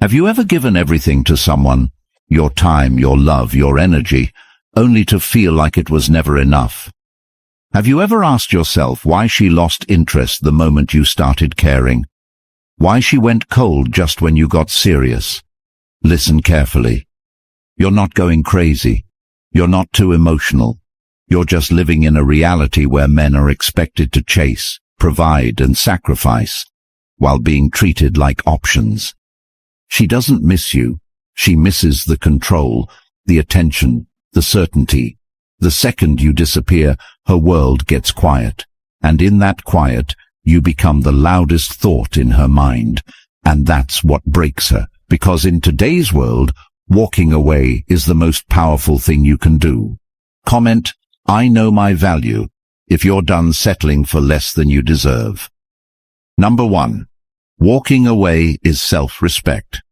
Have you ever given everything to someone, your time, your love, your energy, only to feel like it was never enough? Have you ever asked yourself why she lost interest the moment you started caring? Why she went cold just when you got serious? Listen carefully. You're not going crazy. You're not too emotional. You're just living in a reality where men are expected to chase, provide, and sacrifice, while being treated like options. She doesn't miss you. She misses the control, the attention, the certainty. The second you disappear, her world gets quiet, and in that quiet, you become the loudest thought in her mind. And that's what breaks her, because in today's world, walking away is the most powerful thing you can do. Comment, "I know my value," if you're done settling for less than you deserve. Number 1. Walking away is self-respect.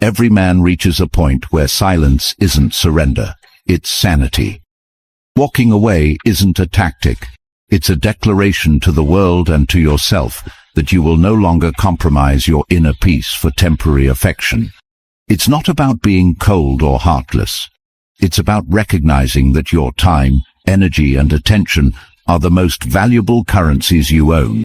Every man reaches a point where silence isn't surrender, it's sanity. Walking away isn't a tactic. It's a declaration to the world and to yourself that you will no longer compromise your inner peace for temporary affection. It's not about being cold or heartless. It's about recognizing that your time, energy, and attention are the most valuable currencies you own,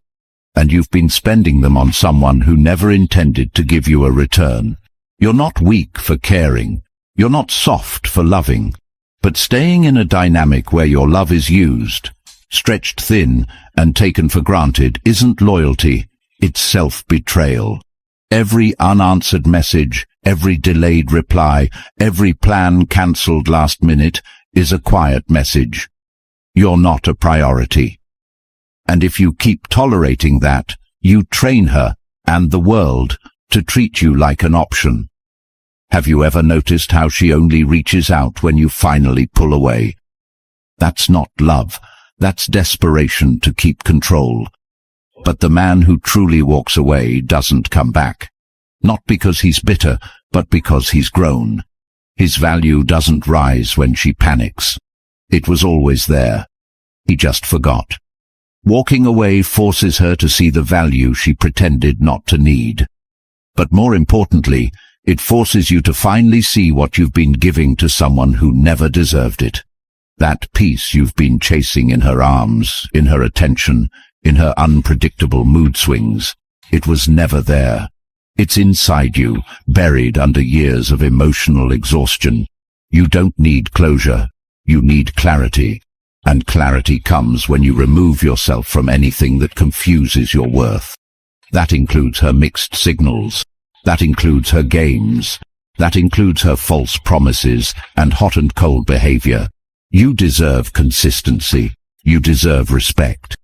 and you've been spending them on someone who never intended to give you a return. You're not weak for caring. You're not soft for loving. But staying in a dynamic where your love is used, stretched thin, and taken for granted isn't loyalty, it's self-betrayal. Every unanswered message, every delayed reply, every plan cancelled last minute is a quiet message. You're not a priority. And if you keep tolerating that, you train her and the world to treat you like an option. Have you ever noticed how she only reaches out when you finally pull away? That's not love. That's desperation to keep control. But the man who truly walks away doesn't come back. Not because he's bitter, but because he's grown. His value doesn't rise when she panics. It was always there. He just forgot. Walking away forces her to see the value she pretended not to need. But more importantly, it forces you to finally see what you've been giving to someone who never deserved it. That peace you've been chasing in her arms, in her attention, in her unpredictable mood swings. It was never there. It's inside you, buried under years of emotional exhaustion. You don't need closure. You need clarity. And clarity comes when you remove yourself from anything that confuses your worth. That includes her mixed signals. That includes her games. That includes her false promises and hot and cold behavior. You deserve consistency. You deserve respect.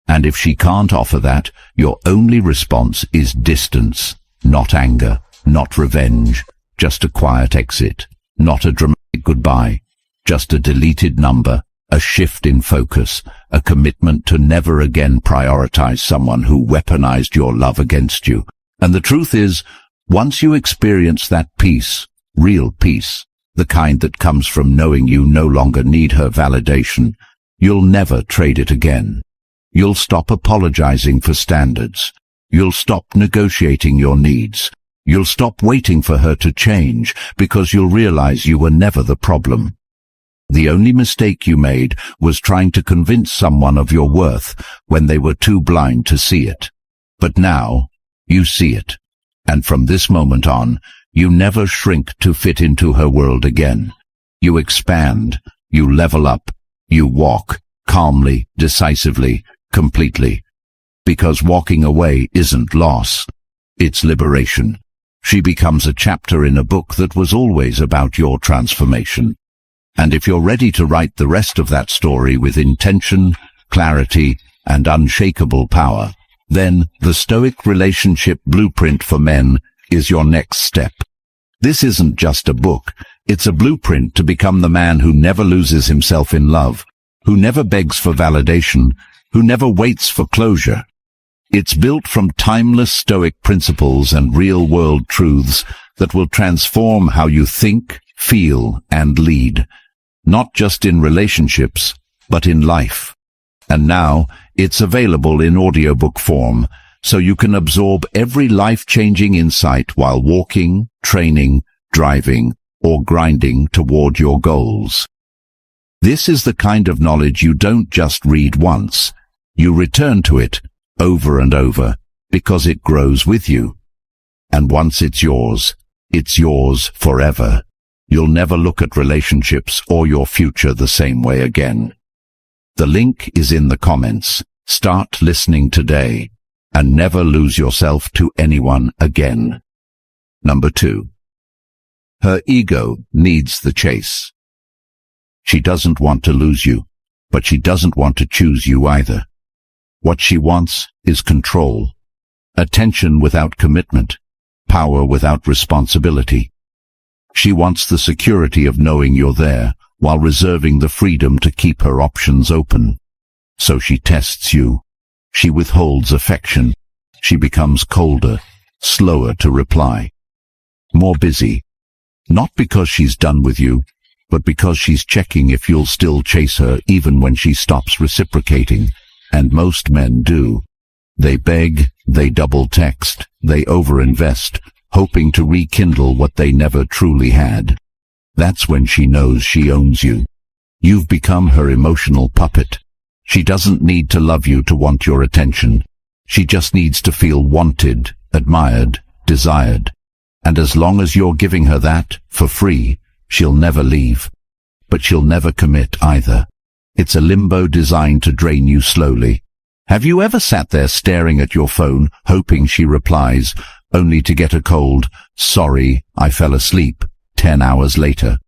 And if she can't offer that, your only response is distance, not anger, not revenge, just a quiet exit, not a dramatic goodbye, just a deleted number, a shift in focus, a commitment to never again prioritize someone who weaponized your love against you. And the truth is, once you experience that peace, real peace, the kind that comes from knowing you no longer need her validation, you'll never trade it again. You'll stop apologizing for standards. You'll stop negotiating your needs. You'll stop waiting for her to change because you'll realize you were never the problem. The only mistake you made was trying to convince someone of your worth when they were too blind to see it. But now, you see it. And from this moment on, you never shrink to fit into her world again. You expand, you level up, you walk, calmly, decisively, completely. Because walking away isn't loss, it's liberation. She becomes a chapter in a book that was always about your transformation. And if you're ready to write the rest of that story with intention, clarity, and unshakable power, then the Stoic Relationship Blueprint for Men is your next step. This isn't just a book, it's a blueprint to become the man who never loses himself in love, who never begs for validation, who never waits for closure. It's built from timeless Stoic principles and real-world truths that will transform how you think, feel, and lead, not just in relationships, but in life. And now, it's available in audiobook form, so you can absorb every life-changing insight while walking, training, driving, or grinding toward your goals. This is the kind of knowledge you don't just read once. You return to it over and over because it grows with you. And once it's yours forever. You'll never look at relationships or your future the same way again. The link is in the comments. Start listening today and never lose yourself to anyone again. Number 2. Her ego needs the chase. She doesn't want to lose you, but she doesn't want to choose you either. What she wants is control, attention without commitment, power without responsibility. She wants the security of knowing you're there, while reserving the freedom to keep her options open. So she tests you. She withholds affection. She becomes colder, slower to reply, more busy. Not because she's done with you, but because she's checking if you'll still chase her even when she stops reciprocating. And most men do. They beg, they double text, they overinvest, hoping to rekindle what they never truly had. That's when she knows she owns you. You've become her emotional puppet. She doesn't need to love you to want your attention. She just needs to feel wanted, admired, desired. And as long as you're giving her that, for free, she'll never leave. But she'll never commit either. It's a limbo designed to drain you slowly. Have you ever sat there staring at your phone, hoping she replies, only to get a cold, "Sorry, I fell asleep," 10 hours later?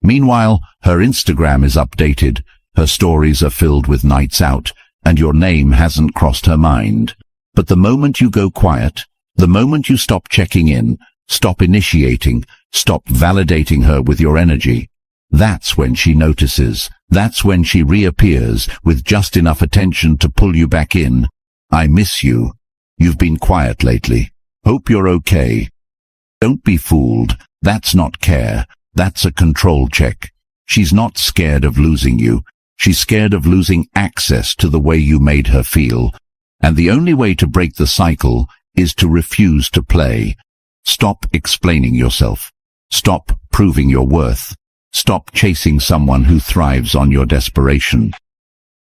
Meanwhile, her Instagram is updated, her stories are filled with nights out, and your name hasn't crossed her mind. But the moment you go quiet, the moment you stop checking in, stop initiating, stop validating her with your energy, that's when she notices. That's when she reappears with just enough attention to pull you back in. "I miss you. You've been quiet lately. Hope you're okay." Don't be fooled. That's not care. That's a control check. She's not scared of losing you. She's scared of losing access to the way you made her feel. And the only way to break the cycle is to refuse to play. Stop explaining yourself. Stop proving your worth. Stop chasing someone who thrives on your desperation.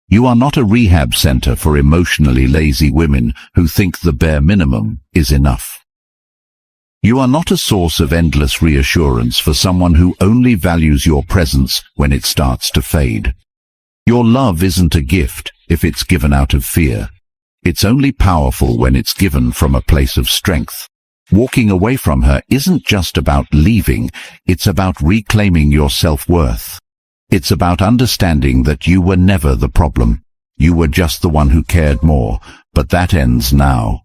You are not a rehab center for emotionally lazy women who think the bare minimum is enough. You are not a source of endless reassurance for someone who only values your presence when it starts to fade. Your love isn't a gift if it's given out of fear. It's only powerful when it's given from a place of strength. Walking away from her isn't just about leaving, it's about reclaiming your self-worth. It's about understanding that you were never the problem. You were just the one who cared more, but that ends now.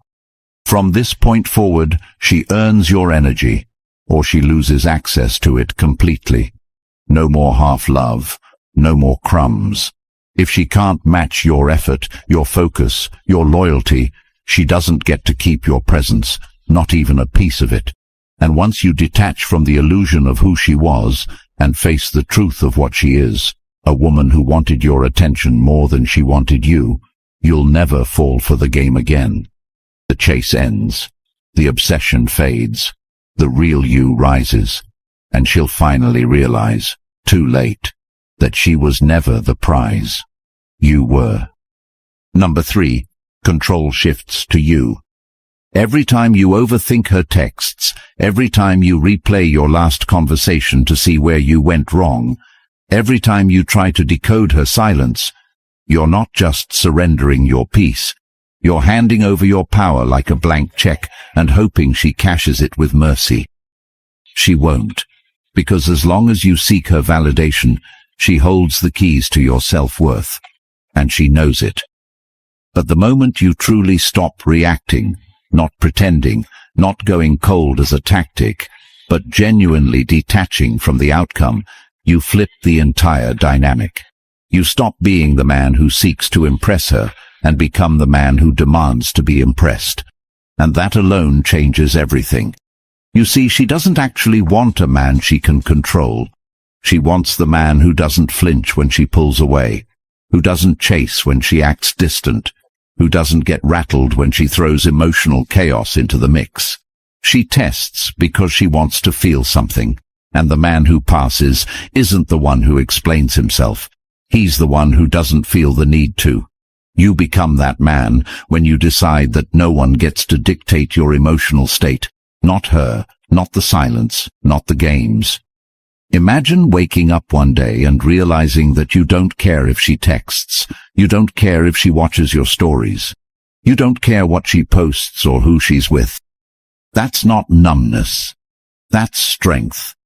From this point forward, she earns your energy, or she loses access to it completely. No more half-love, no more crumbs. If she can't match your effort, your focus, your loyalty, she doesn't get to keep your presence. Not even a piece of it. And once you detach from the illusion of who she was and face the truth of what she is, a woman who wanted your attention more than she wanted you, you'll never fall for the game again. The chase ends. The obsession fades. The real you rises. And she'll finally realize, too late, that she was never the prize. You were. Number 3. Control shifts to you. Every time you overthink her texts, every time you replay your last conversation to see where you went wrong, every time you try to decode her silence, you're not just surrendering your peace. You're handing over your power like a blank check and hoping she cashes it with mercy. She won't, because as long as you seek her validation, she holds the keys to your self-worth, and she knows it. But the moment you truly stop reacting, not pretending, not going cold as a tactic, but genuinely detaching from the outcome, you flip the entire dynamic. You stop being the man who seeks to impress her and become the man who demands to be impressed. And that alone changes everything. You see, she doesn't actually want a man she can control. She wants the man who doesn't flinch when she pulls away, who doesn't chase when she acts distant, who doesn't get rattled when she throws emotional chaos into the mix. She tests because she wants to feel something, and the man who passes isn't the one who explains himself. He's the one who doesn't feel the need to. You become that man when you decide that no one gets to dictate your emotional state. Not her, not the silence, not the games. Imagine waking up one day and realizing that you don't care if she texts, you don't care if she watches your stories, you don't care what she posts or who she's with. That's not numbness. That's strength.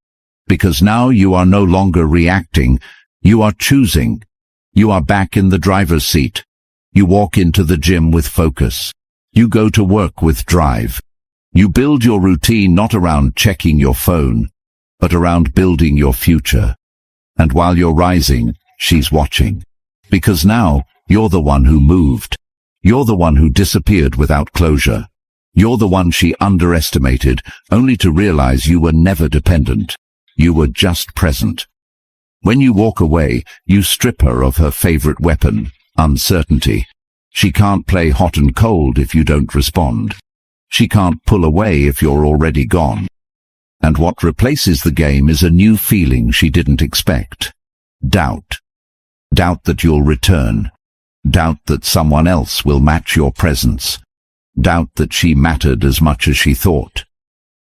Because now you are no longer reacting, you are choosing. You are back in the driver's seat. You walk into the gym with focus. You go to work with drive. You build your routine not around checking your phone, but around building your future. And while you're rising, she's watching. Because now, you're the one who moved. You're the one who disappeared without closure. You're the one she underestimated, only to realize you were never dependent. You were just present. When you walk away, you strip her of her favorite weapon, uncertainty. She can't play hot and cold if you don't respond. She can't pull away if you're already gone. And what replaces the game is a new feeling she didn't expect. Doubt. Doubt that you'll return. Doubt that someone else will match your presence. Doubt that she mattered as much as she thought.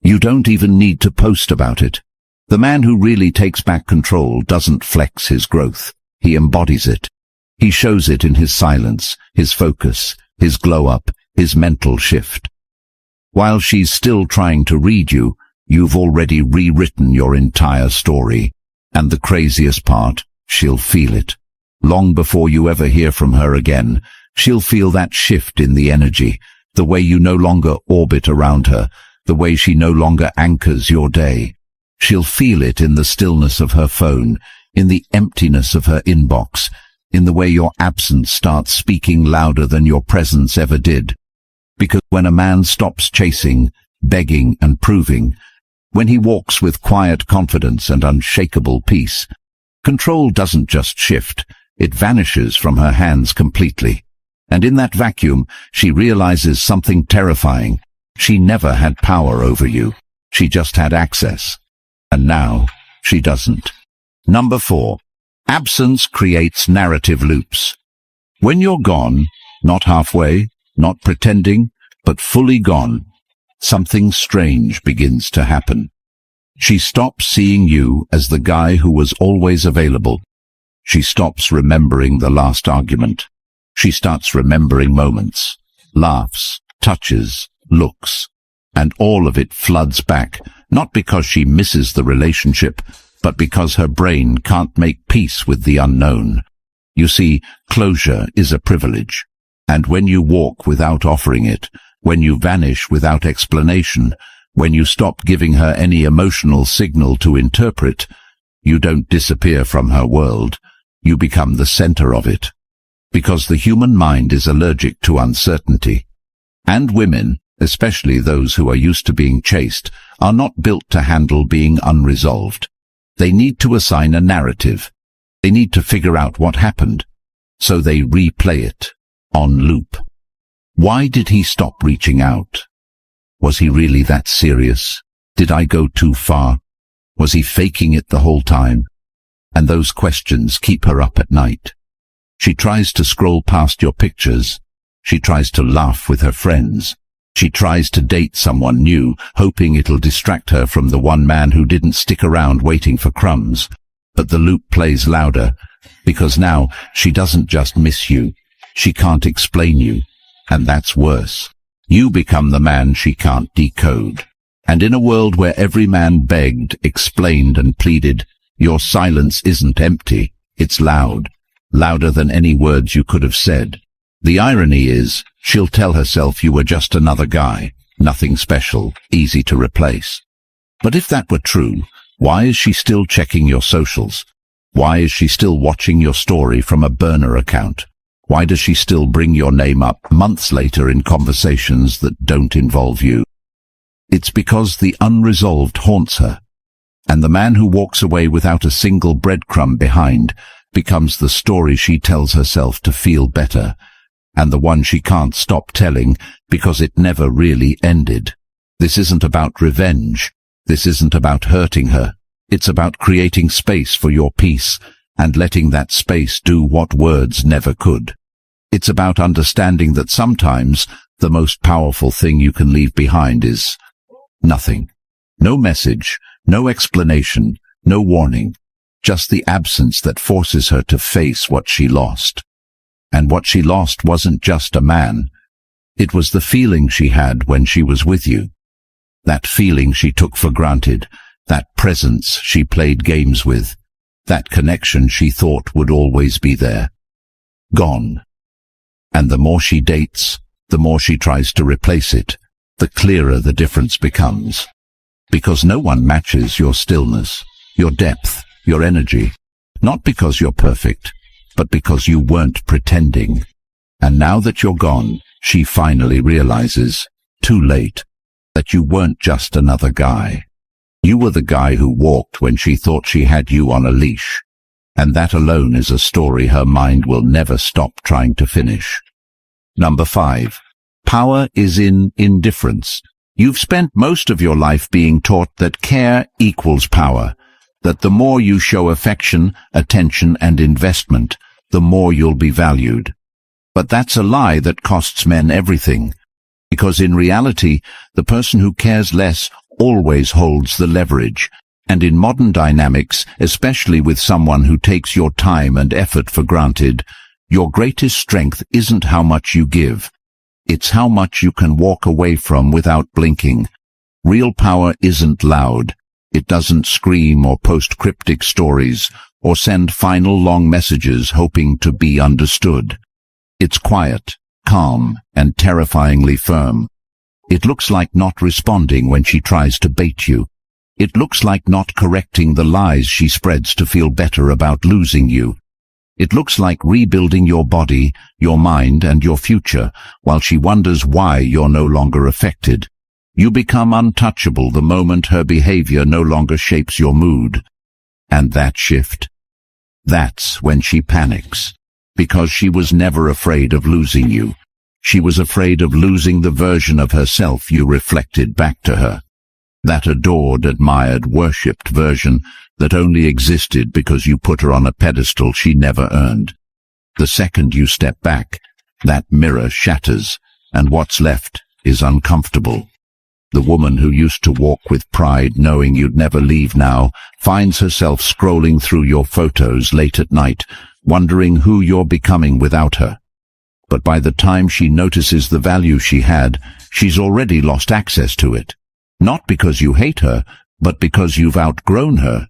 You don't even need to post about it. The man who really takes back control doesn't flex his growth. He embodies it. He shows it in his silence, his focus, his glow-up, his mental shift. While she's still trying to read you, you've already rewritten your entire story. And the craziest part, she'll feel it. Long before you ever hear from her again, she'll feel that shift in the energy, the way you no longer orbit around her, the way she no longer anchors your day. She'll feel it in the stillness of her phone, in the emptiness of her inbox, in the way your absence starts speaking louder than your presence ever did. Because when a man stops chasing, begging and proving, when he walks with quiet confidence and unshakable peace, control doesn't just shift, it vanishes from her hands completely. And in that vacuum, she realizes something terrifying. She never had power over you. She just had access. And now, she doesn't. Number 4. Absence creates narrative loops. When you're gone, not halfway, not pretending, but fully gone, something strange begins to happen. She stops seeing you as the guy who was always available. She stops remembering the last argument. She starts remembering moments, laughs, touches, looks, and all of it floods back, not because she misses the relationship, but because her brain can't make peace with the unknown. You see, closure is a privilege, and when you walk without offering it, when you vanish without explanation, when you stop giving her any emotional signal to interpret, you don't disappear from her world, you become the center of it. Because the human mind is allergic to uncertainty. And women, especially those who are used to being chased, are not built to handle being unresolved. They need to assign a narrative. They need to figure out what happened. So they replay it, on loop. Why did he stop reaching out? Was he really that serious? Did I go too far? Was he faking it the whole time? And those questions keep her up at night. She tries to scroll past your pictures. She tries to laugh with her friends. She tries to date someone new, hoping it'll distract her from the one man who didn't stick around waiting for crumbs. But the loop plays louder, because now she doesn't just miss you. She can't explain you. And that's worse. You become the man she can't decode. And in a world where every man begged, explained and pleaded, your silence isn't empty, it's loud. Louder than any words you could have said. The irony is, she'll tell herself you were just another guy, nothing special, easy to replace. But if that were true, why is she still checking your socials? Why is she still watching your story from a burner account? Why does she still bring your name up months later in conversations that don't involve you? It's because the unresolved haunts her. And the man who walks away without a single breadcrumb behind becomes the story she tells herself to feel better. and the one she can't stop telling because it never really ended. This isn't about revenge. This isn't about hurting her. It's about creating space for your peace and letting that space do what words never could. It's about understanding that sometimes the most powerful thing you can leave behind is nothing. No message, no explanation, no warning, just the absence that forces her to face what she lost. And what she lost wasn't just a man. It was the feeling she had when she was with you. That feeling she took for granted, that presence she played games with, that connection she thought would always be there. Gone. And the more she dates, the more she tries to replace it, the clearer the difference becomes. Because no one matches your stillness, your depth, your energy, not because you're perfect, but because you weren't pretending. And now that you're gone, she finally realizes, too late, that you weren't just another guy. You were the guy who walked when she thought she had you on a leash. And that alone is a story her mind will never stop trying to finish. Number 5. Power is in indifference. You've spent most of your life being taught that care equals power, that the more you show affection, attention, and investment, the more you'll be valued. But that's a lie that costs men everything, because in reality, the person who cares less always holds the leverage. And in modern dynamics, especially with someone who takes your time and effort for granted, your greatest strength isn't how much you give. It's how much you can walk away from without blinking. Real power isn't loud. It doesn't scream or post cryptic stories or send final long messages hoping to be understood. It's quiet, calm, and terrifyingly firm. It looks like not responding when she tries to bait you. It looks like not correcting the lies she spreads to feel better about losing you. It looks like rebuilding your body, your mind, and your future, while she wonders why you're no longer affected. You become untouchable the moment her behavior no longer shapes your mood. And that shift, that's when she panics, because she was never afraid of losing you. She was afraid of losing the version of herself you reflected back to her. That adored, admired, worshipped version that only existed because you put her on a pedestal she never earned. The second you step back, that mirror shatters, and what's left is uncomfortable. The woman who used to walk with pride knowing you'd never leave now finds herself scrolling through your photos late at night, wondering who you're becoming without her. But by the time she notices the value she had, she's already lost access to it. Not because you hate her, but because you've outgrown her.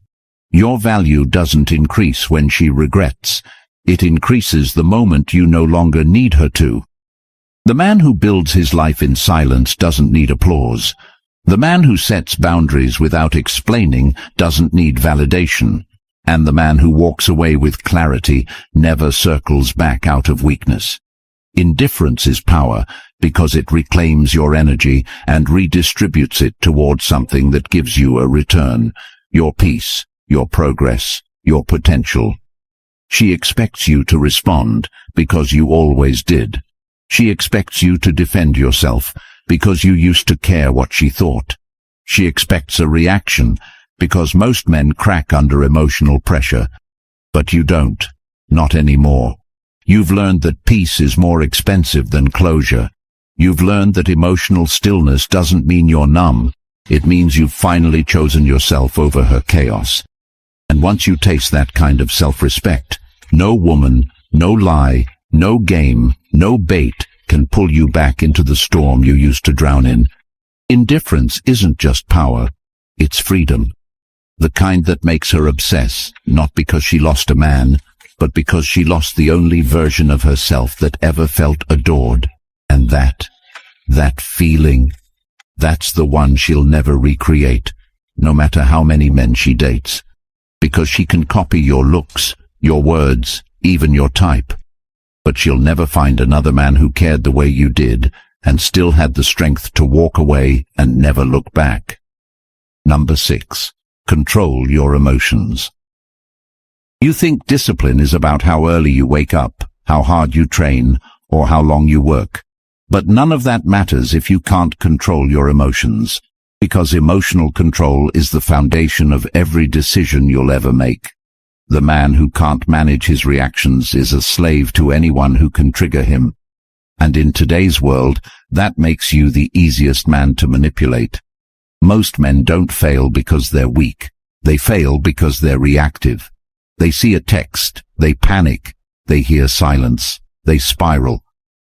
Your value doesn't increase when she regrets. It increases the moment you no longer need her to. The man who builds his life in silence doesn't need applause. The man who sets boundaries without explaining doesn't need validation. And the man who walks away with clarity never circles back out of weakness. Indifference is power because it reclaims your energy and redistributes it towards something that gives you a return, your peace, your progress, your potential. She expects you to respond because you always did. She expects you to defend yourself because you used to care what she thought. She expects a reaction because most men crack under emotional pressure, but you don't, not anymore. You've learned that peace is more expensive than closure. You've learned that emotional stillness doesn't mean you're numb. It means you've finally chosen yourself over her chaos. And once you taste that kind of self-respect, no woman, no lie, no game, no bait can pull you back into the storm you used to drown in. Indifference isn't just power, it's freedom. The kind that makes her obsess, not because she lost a man, but because she lost the only version of herself that ever felt adored. And that feeling, that's the one she'll never recreate, no matter how many men she dates. Because she can copy your looks, your words, even your type. But she'll never find another man who cared the way you did, and still had the strength to walk away and never look back. Number 6. Control your emotions. You think discipline is about how early you wake up, how hard you train, or how long you work. But none of that matters if you can't control your emotions, because emotional control is the foundation of every decision you'll ever make. The man who can't manage his reactions is a slave to anyone who can trigger him. And in today's world, that makes you the easiest man to manipulate. Most men don't fail because they're weak. They fail because they're reactive. They see a text, they panic, they hear silence, they spiral,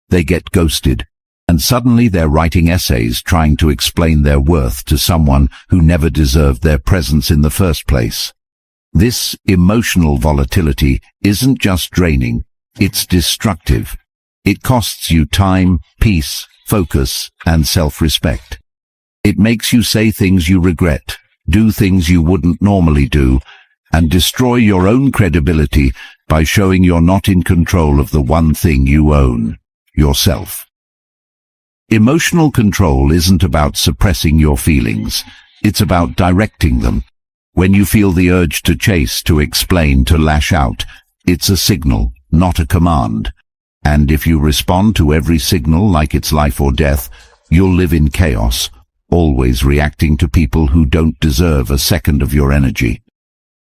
they get ghosted, and suddenly they're writing essays trying to explain their worth to someone who never deserved their presence in the first place. This emotional volatility isn't just draining, it's destructive. It costs you time, peace, focus, and self-respect. It makes you say things you regret, do things you wouldn't normally do, and destroy your own credibility by showing you're not in control of the one thing you own, yourself. Emotional control isn't about suppressing your feelings, it's about directing them. When you feel the urge to chase, to explain, to lash out, it's a signal, not a command. And if you respond to every signal like it's life or death, you'll live in chaos, always reacting to people who don't deserve a second of your energy.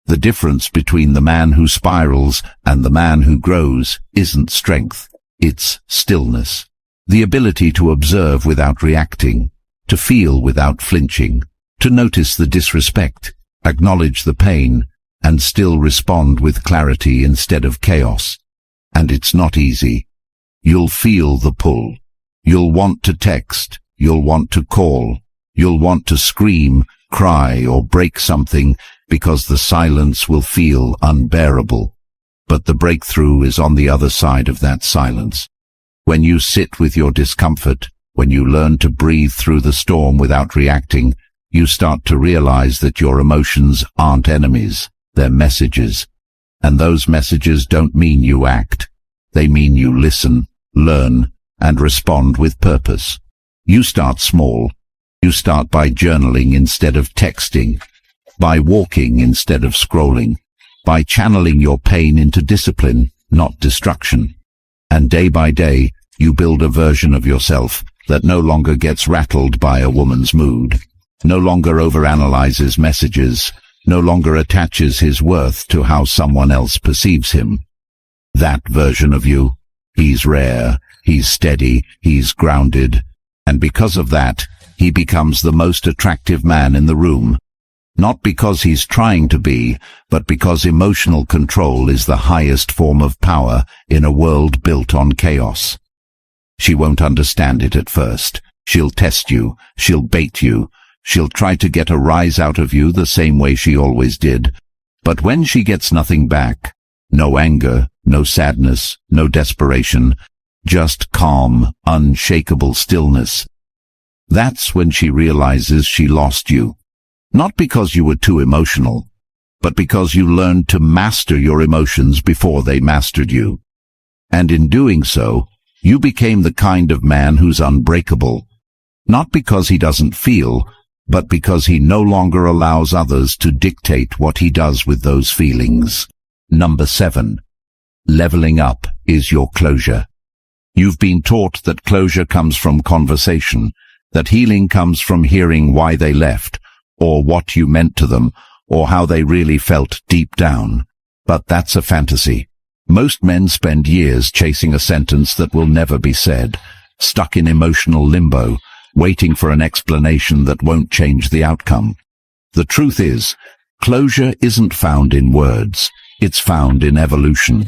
The difference between the man who spirals and the man who grows isn't strength, it's stillness. The ability to observe without reacting, to feel without flinching, to notice the disrespect, acknowledge the pain, and still respond with clarity instead of chaos. And it's not easy. You'll feel the pull. You'll want to text, you'll want to call, you'll want to scream, cry, or break something because the silence will feel unbearable. But the breakthrough is on the other side of that silence. When you sit with your discomfort, when you learn to breathe through the storm without reacting, you start to realize that your emotions aren't enemies, they're messages. And those messages don't mean you act. They mean you listen, learn, and respond with purpose. You start small. You start by journaling instead of texting, by walking instead of scrolling, by channeling your pain into discipline, not destruction. And day by day, you build a version of yourself that no longer gets rattled by a woman's mood, no longer overanalyzes messages, no longer attaches his worth to how someone else perceives him. That version of you, he's rare, he's steady, he's grounded, and because of that, he becomes the most attractive man in the room. Not because he's trying to be, but because emotional control is the highest form of power in a world built on chaos. She won't understand it at first. She'll test you, she'll bait you, she'll try to get a rise out of you the same way she always did. But when she gets nothing back, no anger, no sadness, no desperation, just calm, unshakable stillness, that's when she realizes she lost you. Not because you were too emotional, but because you learned to master your emotions before they mastered you. And in doing so, you became the kind of man who's unbreakable, not because he doesn't feel, but because he no longer allows others to dictate what he does with those feelings. Number 7. Leveling up is your closure. You've been taught that closure comes from conversation, that healing comes from hearing why they left, or what you meant to them, or how they really felt deep down. But that's a fantasy. Most men spend years chasing a sentence that will never be said, stuck in emotional limbo, waiting for an explanation that won't change the outcome. The truth is, closure isn't found in words, it's found in evolution.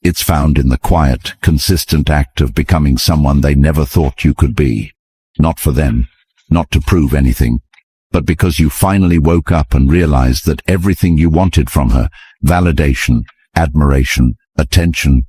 It's found in the quiet, consistent act of becoming someone they never thought you could be. Not for them, not to prove anything, but because you finally woke up and realized that everything you wanted from her, validation, admiration, attention,